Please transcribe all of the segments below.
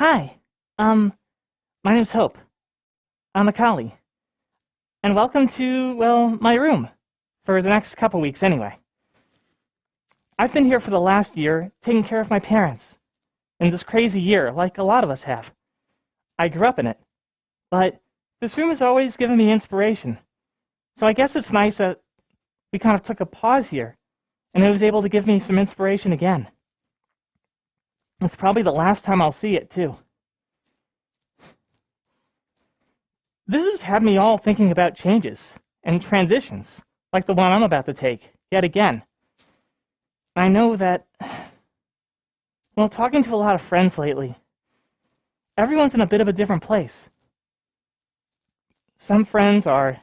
Hi, my name's Hope. I'm a collie. And welcome to, well, my room. For the next couple weeks, anyway. I've been here for the last year, taking care of my parents. In this crazy year, like a lot of us have. I grew up in it. But this room has always given me inspiration. So I guess it's nice that we kind of took a pause here, and it was able to give me some inspiration again. It's probably the last time I'll see it, too. This has had me all thinking about changes and transitions, like the one I'm about to take, yet again. I know that, well, talking to a lot of friends lately, everyone's in a bit of a different place. Some friends are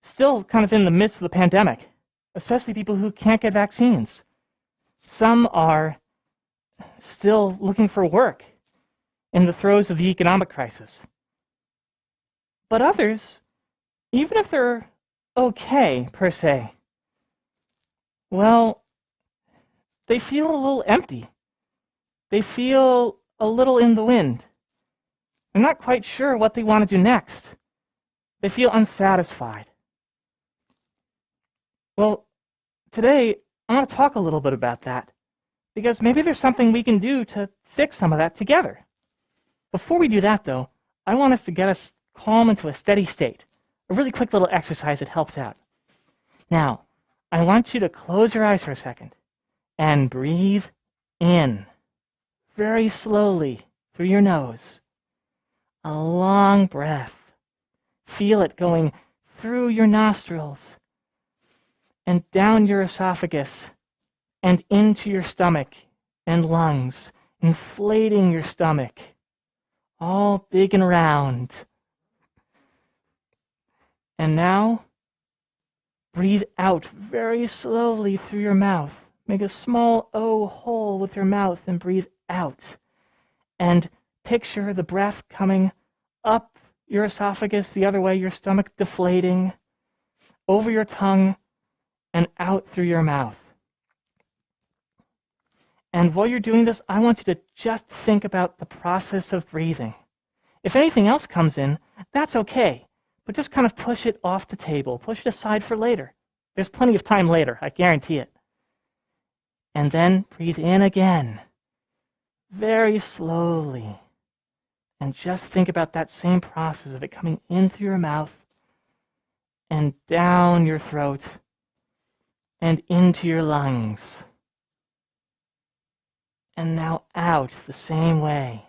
still kind of in the midst of the pandemic, especially people who can't get vaccines. Some are still looking for work in the throes of the economic crisis. But others, even if they're okay, per se, well, they feel a little empty. They feel a little in the wind. They're not quite sure what they want to do next. They feel unsatisfied. Well, today, I want to talk a little bit about that, because maybe there's something we can do to fix some of that together. Before we do that, though, I want us to get us calm into a steady state. A really quick little exercise that helps out. Now, I want you to close your eyes for a second and breathe in very slowly through your nose. A long breath. Feel it going through your nostrils and down your esophagus and into your stomach and lungs, inflating your stomach, all big and round. And now, breathe out very slowly through your mouth. Make a small O hole with your mouth and breathe out. And picture the breath coming up your esophagus the other way, your stomach deflating, over your tongue, and out through your mouth. And while you're doing this, I want you to just think about the process of breathing. If anything else comes in, that's okay. But just kind of push it off the table. Push it aside for later. There's plenty of time later, I guarantee it. And then breathe in again. Very slowly. And just think about that same process of it coming in through your mouth and down your throat and into your lungs. And now out the same way.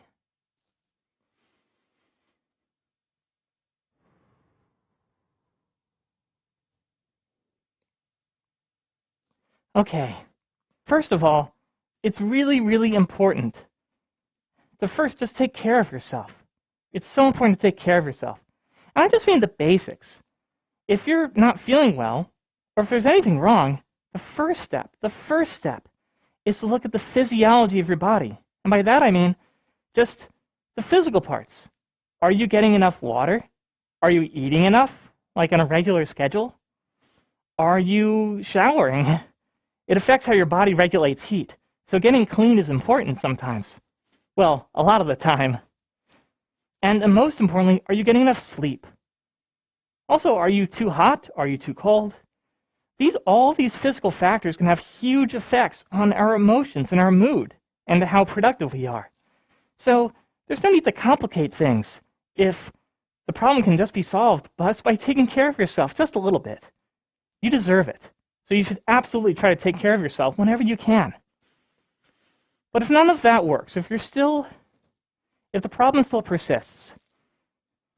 Okay, first of all, it's really, really important to first just take care of yourself. It's so important to take care of yourself. And I just mean the basics. If you're not feeling well, or if there's anything wrong, the first step is to look at the physiology of your body. And by that I mean just the physical parts. Are you getting enough water? Are you eating enough, like on a regular schedule? Are you showering? It affects how your body regulates heat, so getting clean is important sometimes. Well, a lot of the time. And most importantly, are you getting enough sleep? Also, are you too hot? Are you too cold? All these physical factors can have huge effects on our emotions and our mood and how productive we are. So there's no need to complicate things if the problem can just be solved just by taking care of yourself just a little bit. You deserve it. So you should absolutely try to take care of yourself whenever you can. But if none of that works, if the problem still persists,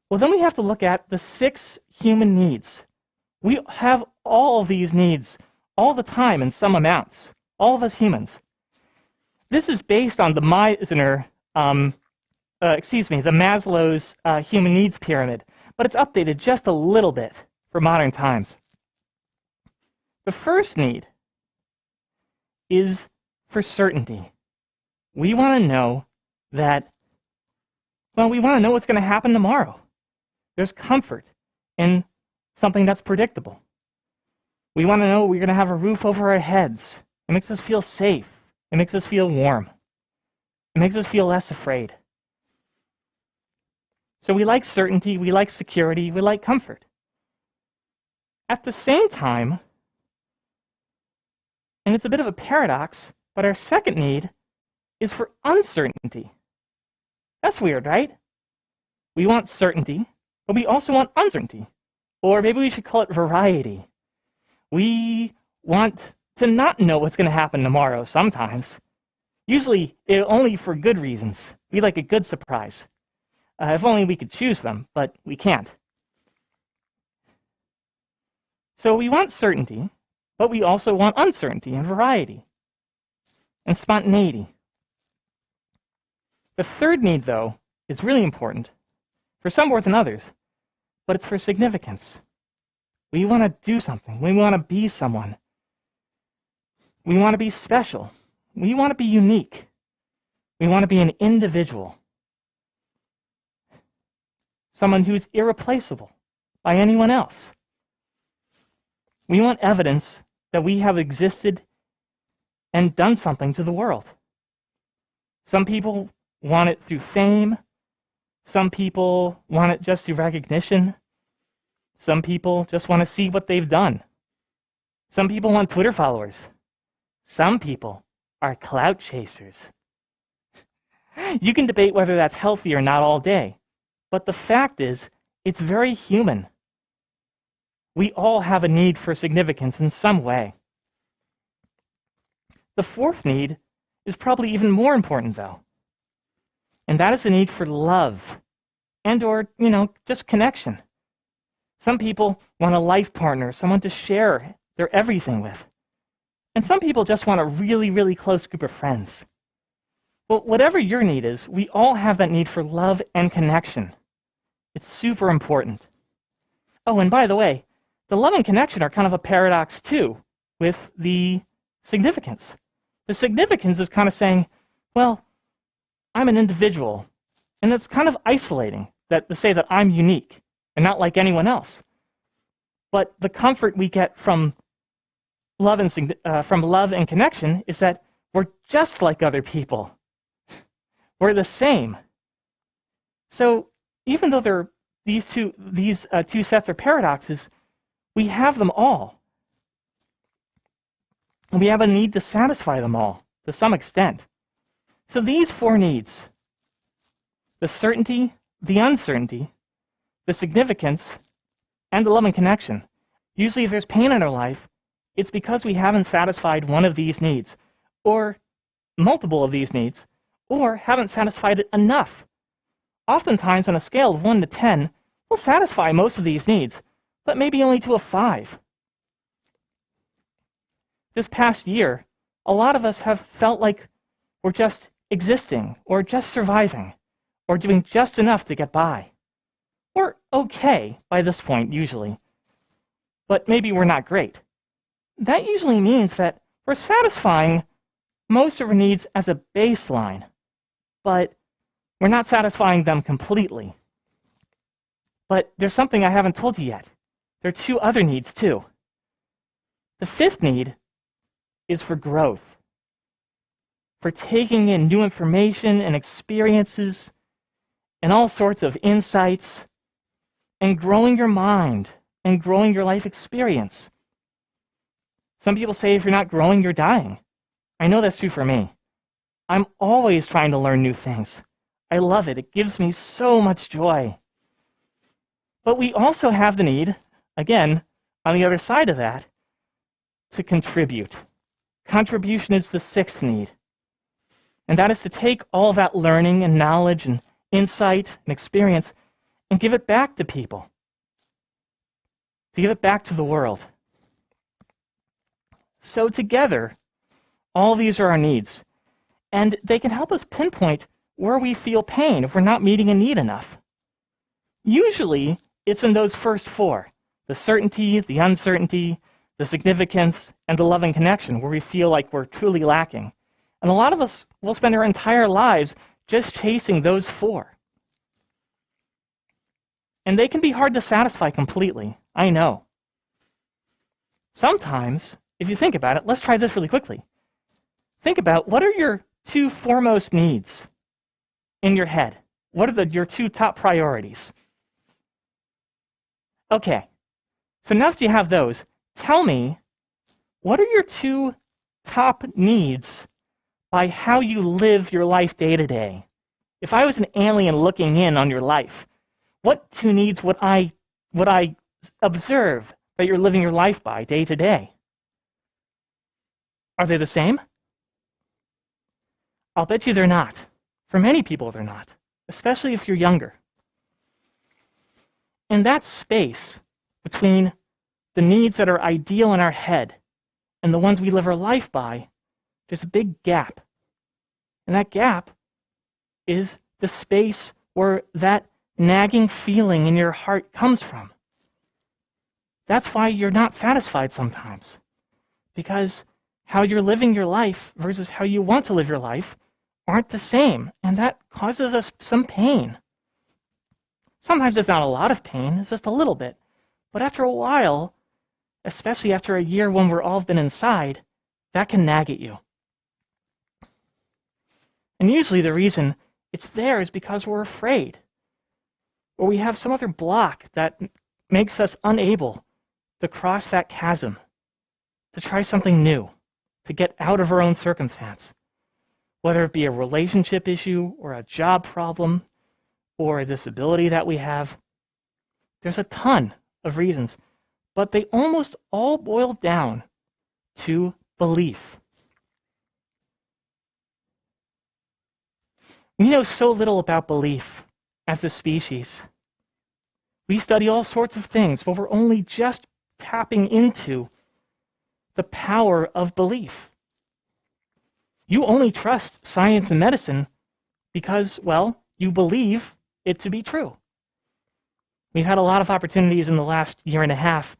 well, then we have to look at the 6 human needs. We have all of these needs all the time in some amounts, all of us humans. This is based on the Maslow's human needs pyramid, but it's updated just a little bit for modern times. The first need is for certainty. We want to know we want to know what's going to happen tomorrow. There's comfort in something that's predictable. We want to know we're going to have a roof over our heads. It makes us feel safe. It makes us feel warm. It makes us feel less afraid. So we like certainty, we like security, we like comfort. At the same time, and it's a bit of a paradox, but our second need is for uncertainty. That's weird, right? We want certainty, but we also want uncertainty. Or maybe we should call it variety. We want to not know what's going to happen tomorrow sometimes. Usually only for good reasons. We like a good surprise. If only we could choose them, but we can't. So we want certainty, but we also want uncertainty and variety and spontaneity. The third need, though, is really important, for some more than others, but it's for significance. We want to do something. We want to be someone. We want to be special. We want to be unique. We want to be an individual. Someone who's irreplaceable by anyone else. We want evidence that we have existed and done something to the world. Some people want it through fame. Some people want it just through recognition. Some people just want to see what they've done. Some people want Twitter followers. Some people are clout chasers. You can debate whether that's healthy or not all day, but the fact is, it's very human. We all have a need for significance in some way. The fourth need is probably even more important, though, and that is the need for love and or, just connection. Some people want a life partner, someone to share their everything with. And some people just want a really, really close group of friends. Well, whatever your need is, we all have that need for love and connection. It's super important. Oh, and by the way, the love and connection are kind of a paradox too with the significance. The significance is kind of saying, well, I'm an individual, and it's kind of isolating to say that I'm unique and not like anyone else. But the comfort we get from love and connection is that we're just like other people. We're the same. So even though these two sets are paradoxes, we have them all. And we have a need to satisfy them all to some extent. So these four needs, the certainty, the uncertainty, the significance, and the love and connection. Usually if there's pain in our life, it's because we haven't satisfied one of these needs, or multiple of these needs, or haven't satisfied it enough. Oftentimes on a scale of 1 to 10, we'll satisfy most of these needs, but maybe only to a 5. This past year, a lot of us have felt like we're just existing, or just surviving, or doing just enough to get by. We're okay by this point, usually, but maybe we're not great. That usually means that we're satisfying most of our needs as a baseline, but we're not satisfying them completely. But there's something I haven't told you yet. There are 2 other needs too. The 5th need is for growth, for taking in new information and experiences and all sorts of insights and growing your mind and growing your life experience. Some people say if you're not growing, you're dying. I know that's true for me. I'm always trying to learn new things. I love it. It gives me so much joy. But we also have the need, again, on the other side of that, to contribute. Contribution is the 6th need. And that is to take all that learning and knowledge and insight and experience and give it back to people. To give it back to the world. So together, all these are our needs. And they can help us pinpoint where we feel pain if we're not meeting a need enough. Usually, it's in those first 4. The certainty, the uncertainty, the significance, and the love and connection, where we feel like we're truly lacking. And a lot of us will spend our entire lives just chasing those 4. And they can be hard to satisfy completely, I know. Sometimes, if you think about it, let's try this really quickly. Think about what are your two foremost needs in your head? What are your two top priorities? Okay, so now that you have those, tell me, what are your two top needs by how you live your life day to day? If I was an alien looking in on your life, what two needs would I observe that you're living your life by day to day? Are they the same? I'll bet you they're not. For many people, they're not, especially if you're younger. And that space between the needs that are ideal in our head and the ones we live our life by, there's a big gap. And that gap is the space where that nagging feeling in your heart comes from. That's why you're not satisfied sometimes. Because how you're living your life versus how you want to live your life aren't the same. And that causes us some pain. Sometimes it's not a lot of pain, it's just a little bit. But after a while, especially after a year when we're all been inside, that can nag at you. And usually the reason it's there is because we're afraid. Or we have some other block that makes us unable to cross that chasm, to try something new, to get out of our own circumstance. Whether it be a relationship issue or a job problem or a disability that we have. There's a ton of reasons, but they almost all boil down to belief. We know so little about belief as a species. We study all sorts of things, but we're only just tapping into the power of belief. You only trust science and medicine because, well, you believe it to be true. We've had a lot of opportunities in the last year and a half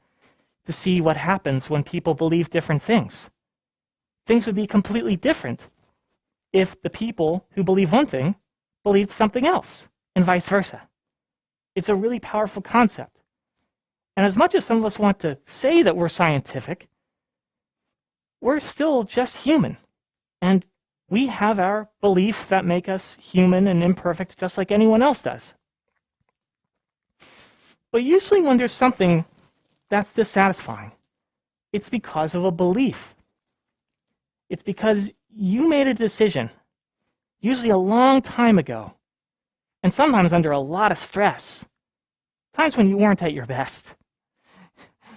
to see what happens when people believe different things. Things would be completely different if the people who believe one thing believed something else, and vice versa. It's a really powerful concept. And as much as some of us want to say that we're scientific, we're still just human. And we have our beliefs that make us human and imperfect just like anyone else does. But usually when there's something that's dissatisfying, it's because of a belief. It's because you made a decision, usually a long time ago, and sometimes under a lot of stress, times when you weren't at your best.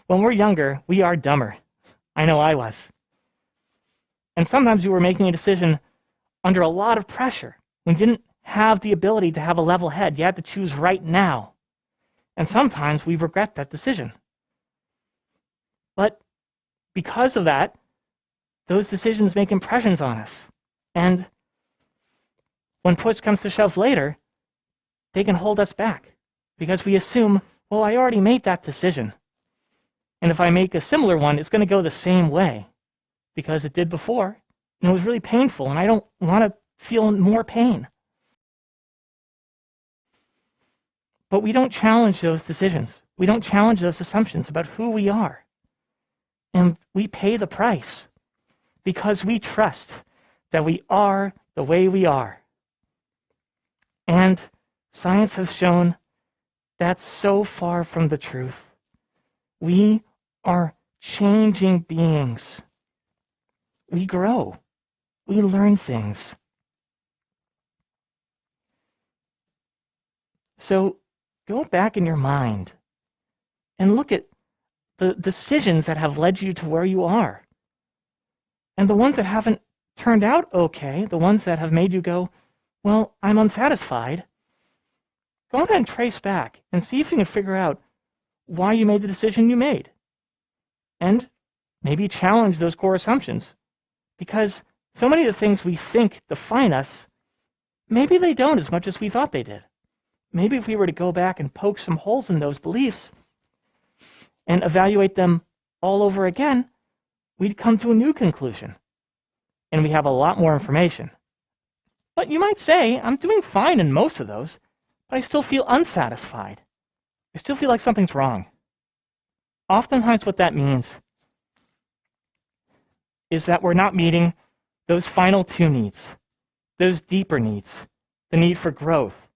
When we're younger, we are dumber. I know I was. And sometimes you were making a decision under a lot of pressure when you didn't have the ability to have a level head. You had to choose right now. And sometimes we regret that decision. But because of that, those decisions make impressions on us. And when push comes to shove later, they can hold us back because we assume, well, I already made that decision. And if I make a similar one, it's going to go the same way because it did before. And it was really painful, and I don't want to feel more pain. But we don't challenge those decisions. We don't challenge those assumptions about who we are. And we pay the price because we trust that we are the way we are. And science has shown that's so far from the truth. We are changing beings. We grow. We learn things. So go back in your mind and look at the decisions that have led you to where you are. And the ones that haven't turned out okay, the ones that have made you go, well, I'm unsatisfied, go ahead and trace back and see if you can figure out why you made the decision you made. And maybe challenge those core assumptions. Because so many of the things we think define us, maybe they don't as much as we thought they did. Maybe if we were to go back and poke some holes in those beliefs and evaluate them all over again, we'd come to a new conclusion. And we have a lot more information. But you might say, I'm doing fine in most of those, but I still feel unsatisfied. I still feel like something's wrong. Oftentimes what that means is that we're not meeting those final two needs, those deeper needs, the need for growth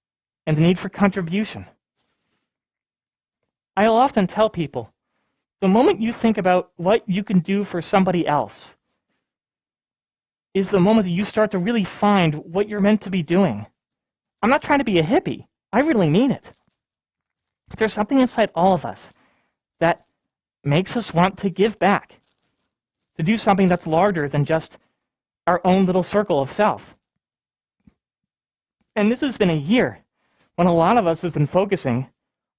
and the need for contribution. I'll often tell people, the moment you think about what you can do for somebody else is the moment that you start to really find what you're meant to be doing. I'm not trying to be a hippie. I really mean it. There's something inside all of us that makes us want to give back, to do something that's larger than just our own little circle of self. And this has been a year when a lot of us have been focusing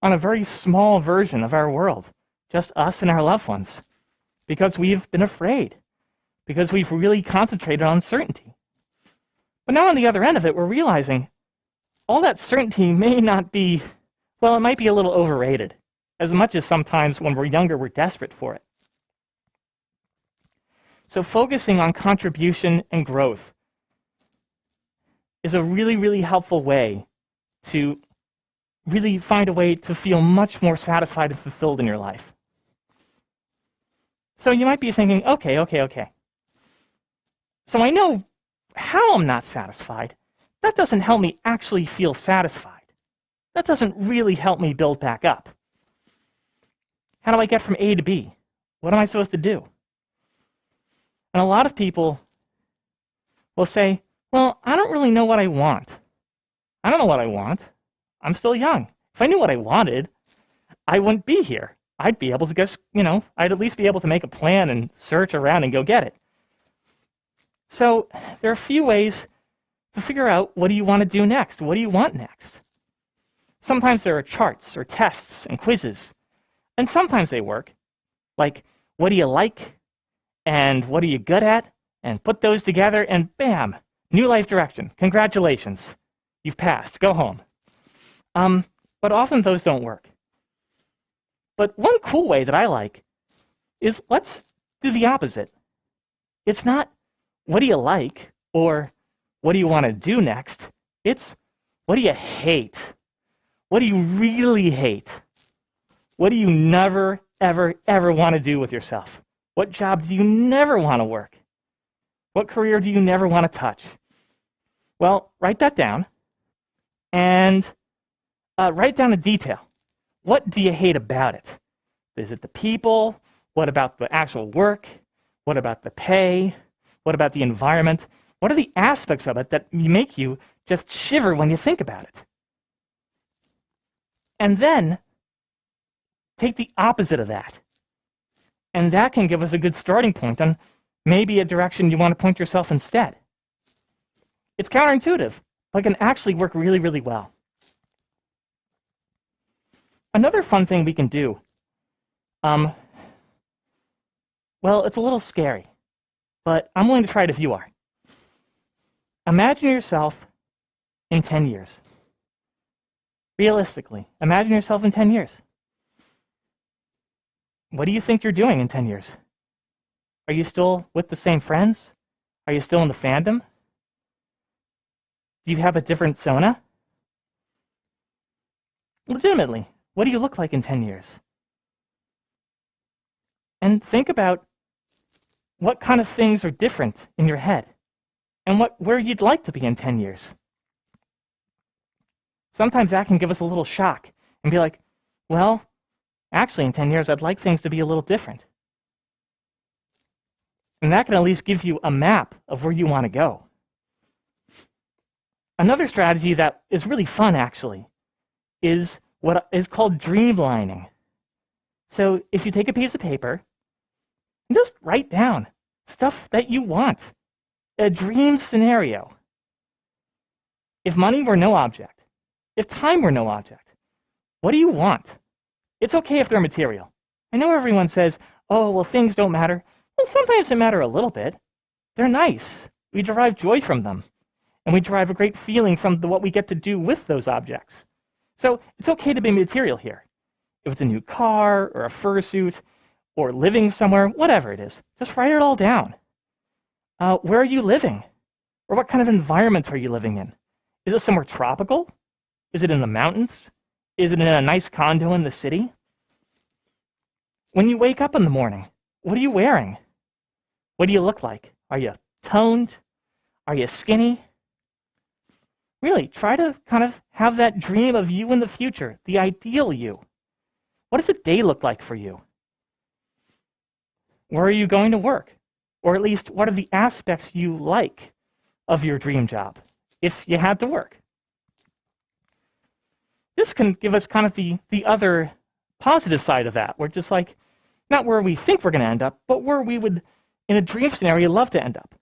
on a very small version of our world, just us and our loved ones, because we've been afraid, because we've really concentrated on certainty. But now on the other end of it, we're realizing all that certainty may not be, well, it might be a little overrated, as much as sometimes when we're younger, we're desperate for it. So focusing on contribution and growth is a really, really helpful way to really find a way to feel much more satisfied and fulfilled in your life. So you might be thinking, okay. So I know how I'm not satisfied. That doesn't help me actually feel satisfied. That doesn't really help me build back up. How do I get from A to B? What am I supposed to do? And a lot of people will say, well, I don't really know what I want. I don't know what I want. I'm still young. If I knew what I wanted, I wouldn't be here. I'd be able to guess, I'd at least be able to make a plan and search around and go get it. So there are a few ways to figure out, what do you want to do next? What do you want next? Sometimes there are charts or tests and quizzes, and sometimes they work. Like, what do you like? And what are you good at? And put those together and bam, new life direction. Congratulations. You've passed. Go home. But often those don't work. But one cool way that I like is, let's do the opposite. It's not, what do you like? Or what do you want to do next? It's, what do you hate? What do you really hate? What do you never, ever, ever want to do with yourself? What job do you never want to work? What career do you never want to touch? Well, write that down and write down in detail. What do you hate about it? Is it the people? What about the actual work? What about the pay? What about the environment? What are the aspects of it that make you just shiver when you think about it? And then take the opposite of that. And that can give us a good starting point on maybe a direction you want to point yourself instead. It's counterintuitive, but can actually work really, really well. Another fun thing we can do, well, it's a little scary, but I'm willing to try it if you are. Imagine yourself in 10 years. Realistically, imagine yourself in 10 years. What do you think you're doing in 10 years? Are you still with the same friends? Are you still in the fandom? Do you have a different Sona? Legitimately, what do you look like in 10 years? And think about what kind of things are different in your head and where you'd like to be in 10 years. Sometimes that can give us a little shock and be like, well, actually in 10 years I'd like things to be a little different. And that can at least give you a map of where you want to go. Another strategy that is really fun, actually, is what is called dreamlining. So if you take a piece of paper and just write down stuff that you want, a dream scenario. If money were no object, if time were no object, what do you want? It's okay if they're material. I know everyone says, oh, well, things don't matter. Well, sometimes they matter a little bit. They're nice. We derive joy from them. And we derive a great feeling from what we get to do with those objects. So it's okay to be material here. If it's a new car or a fursuit or living somewhere, whatever it is, just write it all down. Where are you living? Or what kind of environment are you living in? Is it somewhere tropical? Is it in the mountains? Is it in a nice condo in the city? When you wake up in the morning, what are you wearing? What do you look like? Are you toned? Are you skinny? Really, try to kind of have that dream of you in the future, the ideal you. What does a day look like for you? Where are you going to work? Or at least, what are the aspects you like of your dream job, if you had to work? This can give us kind of the other positive side of that. We're just like, not where we think we're going to end up, but where we would, in a dream scenario, love to end up.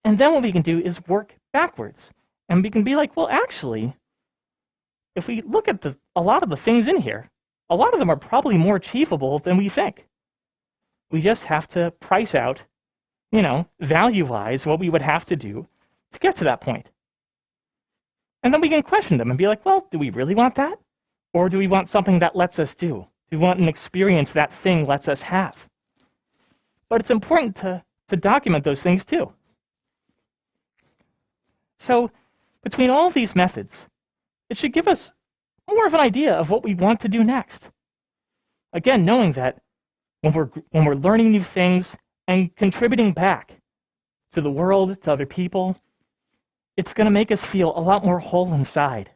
And then what we can do is work backwards. And we can be like, well, actually, if we look at a lot of the things in here, a lot of them are probably more achievable than we think. We just have to price out, value-wise, what we would have to do to get to that point. And then we can question them and be like, well, do we really want that? Or do we want something that lets us do? Do we want an experience that thing lets us have? But it's important to document those things too. So between all of these methods, it should give us more of an idea of what we want to do next. Again, knowing that when we're learning new things and contributing back to the world, to other people, it's going to make us feel a lot more whole inside.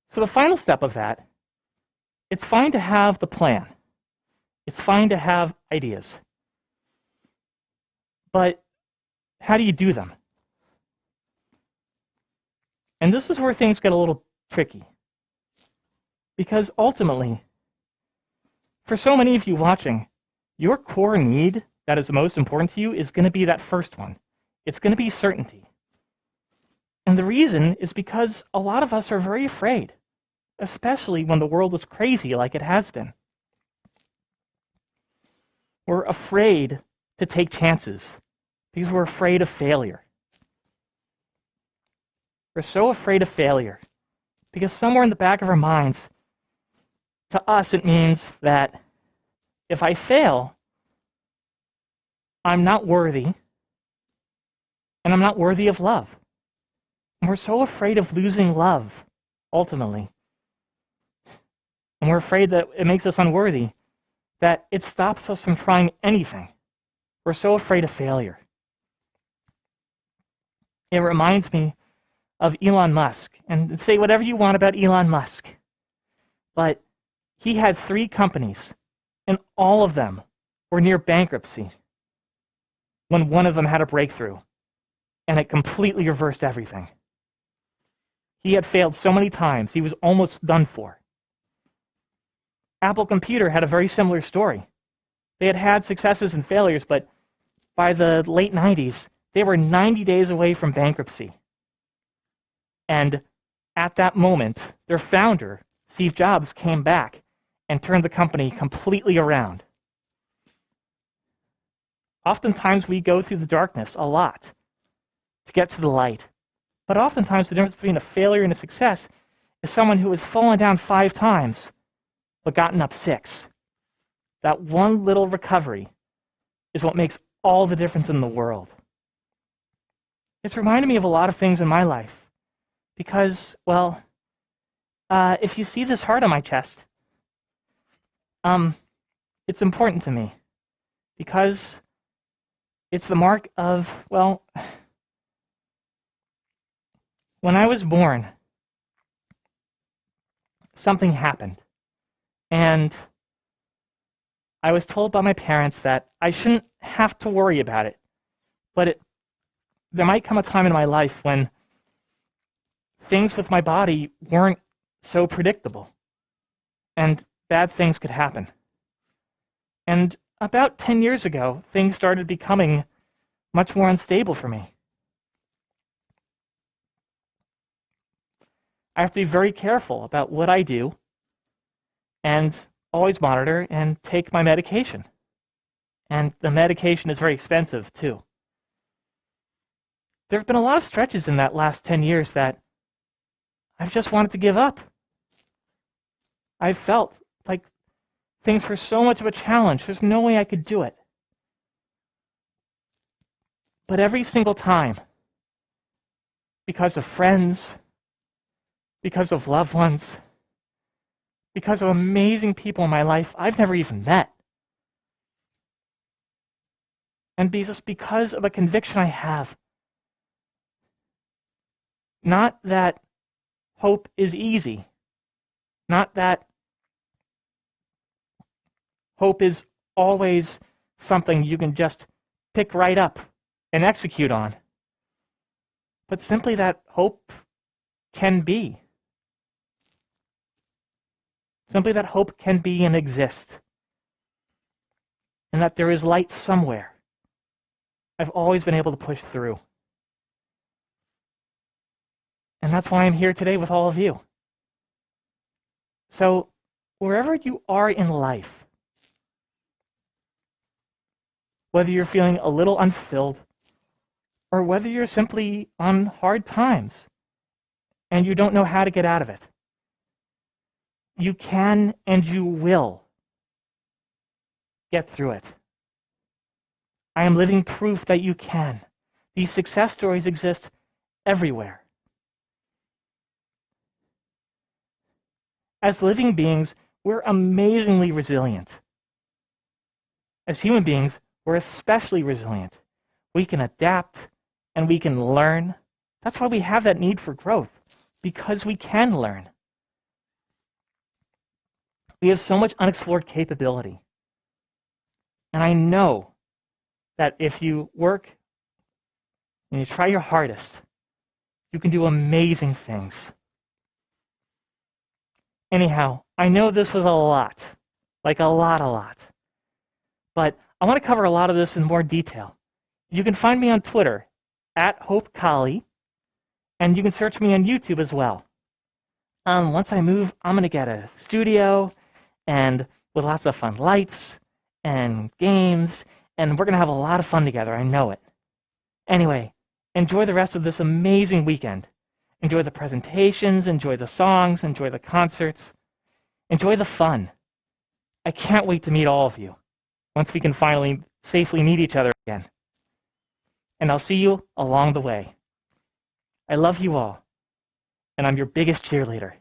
So the final step of that, it's fine to have the plan. It's fine to have ideas. But how do you do them? And this is where things get a little tricky. Because ultimately, for so many of you watching, your core need that is the most important to you is going to be that first one. It's going to be certainty. And the reason is because a lot of us are very afraid, especially when the world is crazy like it has been. We're afraid to take chances because we're afraid of failure. We're so afraid of failure because somewhere in the back of our minds, to us, it means that if I fail, I'm not worthy, and I'm not worthy of love. And we're so afraid of losing love, ultimately. And we're afraid that it makes us unworthy, that it stops us from trying anything. We're so afraid of failure. It reminds me of Elon Musk. And say whatever you want about Elon Musk, but he had 3 companies, and all of them were near bankruptcy when one of them had a breakthrough, and it completely reversed everything. He had failed so many times, he was almost done for. Apple Computer had a very similar story. They had had successes and failures, but by the late 90s, they were 90 days away from bankruptcy. And at that moment, their founder, Steve Jobs, came back and turned the company completely around. Oftentimes, we go through the darkness a lot to get to the light. But oftentimes, the difference between a failure and a success is someone who has fallen down 5 times but gotten up 6. That one little recovery is what makes all the difference in the world. It's reminded me of a lot of things in my life because, well, if you see this heart on my chest, it's important to me because it's the mark of, well, when I was born, something happened. And I was told by my parents that I shouldn't have to worry about it. But there might come a time in my life when things with my body weren't so predictable. And bad things could happen. And about 10 years ago, things started becoming much more unstable for me. I have to be very careful about what I do and always monitor and take my medication. And the medication is very expensive, too. There have been a lot of stretches in that last 10 years that I've just wanted to give up. I've felt like things were so much of a challenge. There's no way I could do it. But every single time, because of friends, because of loved ones, because of amazing people in my life I've never even met, and just because of a conviction I have Not that hope is easy. Not that hope is always something you can just pick right up and execute on. But simply that hope can be. Simply that hope can be and exist. And that there is light somewhere. I've always been able to push through. And that's why I'm here today with all of you. So, wherever you are in life, whether you're feeling a little unfulfilled, or whether you're simply on hard times and you don't know how to get out of it, you can and you will get through it. I am living proof that you can. These success stories exist everywhere. As living beings, we're amazingly resilient. As human beings, we're especially resilient. We can adapt and we can learn. That's why we have that need for growth, because we can learn. We have so much unexplored capability. And I know that if you work and you try your hardest, you can do amazing things. Anyhow, I know this was a lot, like a lot. But I want to cover a lot of this in more detail. You can find me on Twitter, @HopeKali, and you can search me on YouTube as well. Once I move, I'm going to get a studio, and with lots of fun lights and games, and we're going to have a lot of fun together, I know it. Anyway, enjoy the rest of this amazing weekend. Enjoy the presentations, enjoy the songs, enjoy the concerts, enjoy the fun. I can't wait to meet all of you once we can finally safely meet each other again. And I'll see you along the way. I love you all, and I'm your biggest cheerleader.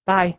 Bye.